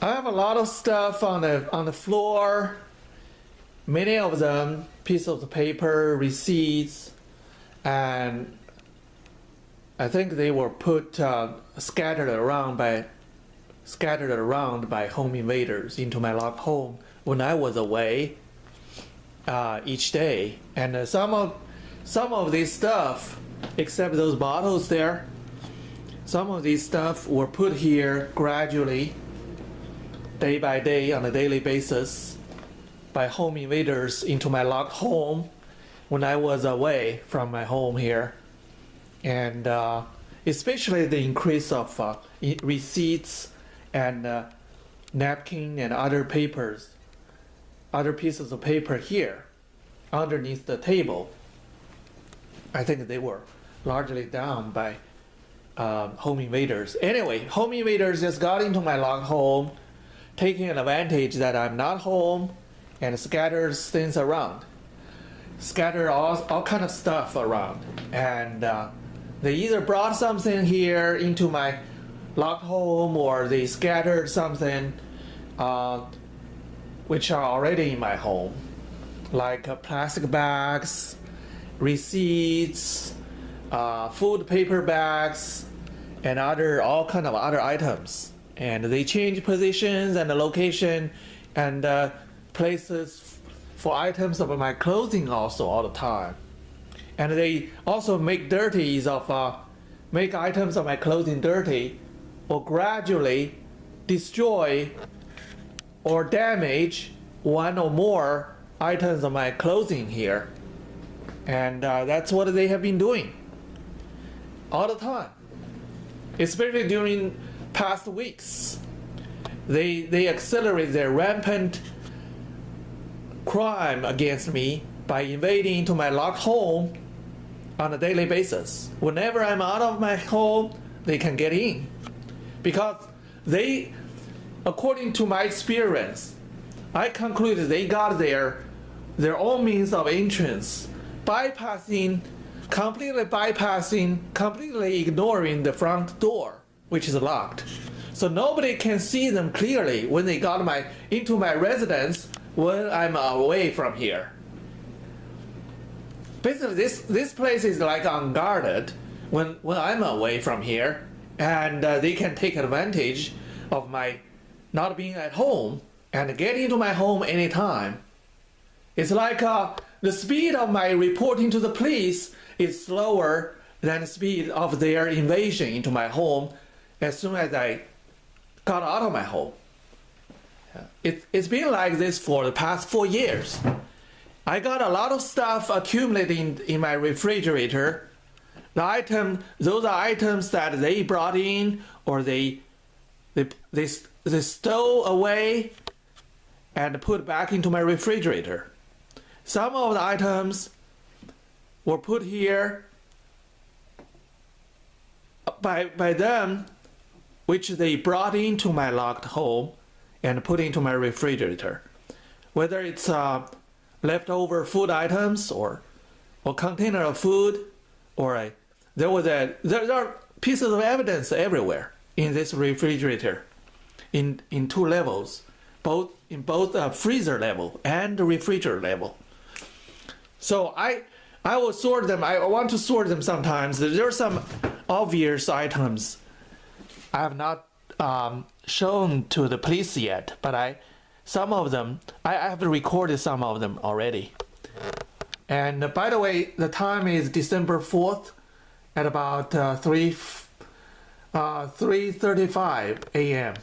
I have a lot of stuff on the floor. Many of them pieces of paper, receipts, and I think they were put scattered around by home invaders into my locked home when I was away each day. And some of this stuff, except those bottles there, some of these stuff were put here gradually, day by day, on a daily basis, by home invaders into my locked home when I was away from my home here. And especially the increase of receipts and napkin and other papers, other pieces of paper here underneath the table. I think they were largely done by home invaders. Anyway, home invaders just got into my locked home, taking an advantage that I'm not home, and scatters things around. Scatter all kind of stuff around. And they either brought something here into my locked home, or they scattered something which are already in my home, like plastic bags, receipts, food paper bags, and all kind of other items. And they change positions and the location and places for items of my clothing also all the time. And they also make make items of my clothing dirty, or gradually destroy or damage one or more items of my clothing here. And that's what they have been doing all the time, especially during past weeks. They accelerate their rampant crime against me by invading into my locked home on a daily basis. Whenever I'm out of my home, they can get in, because they, according to my experience, I concluded they got their own means of entrance, completely ignoring the front door, which is locked. So nobody can see them clearly when they got into my residence when I'm away from here. Basically, this place is like unguarded when I'm away from here, and they can take advantage of my not being at home and get into my home anytime. It's like the speed of my reporting to the police is slower than the speed of their invasion into my home as soon as I got out of my home. It's been like this for the past 4 years. I got a lot of stuff accumulating in my refrigerator. Those are items that they brought in, or they stole away and put back into my refrigerator. Some of the items were put here by them, which they brought into my locked home and put into my refrigerator. Whether it's leftover food items or container of food, or there are pieces of evidence everywhere in this refrigerator, in 2 levels, in both freezer level and the refrigerator level. So I will sort them. I want to sort them sometimes. There are some obvious items I have not shown to the police yet, but some of them I have recorded some of them already. And by the way, the time is December 4th at about 3:35 a.m.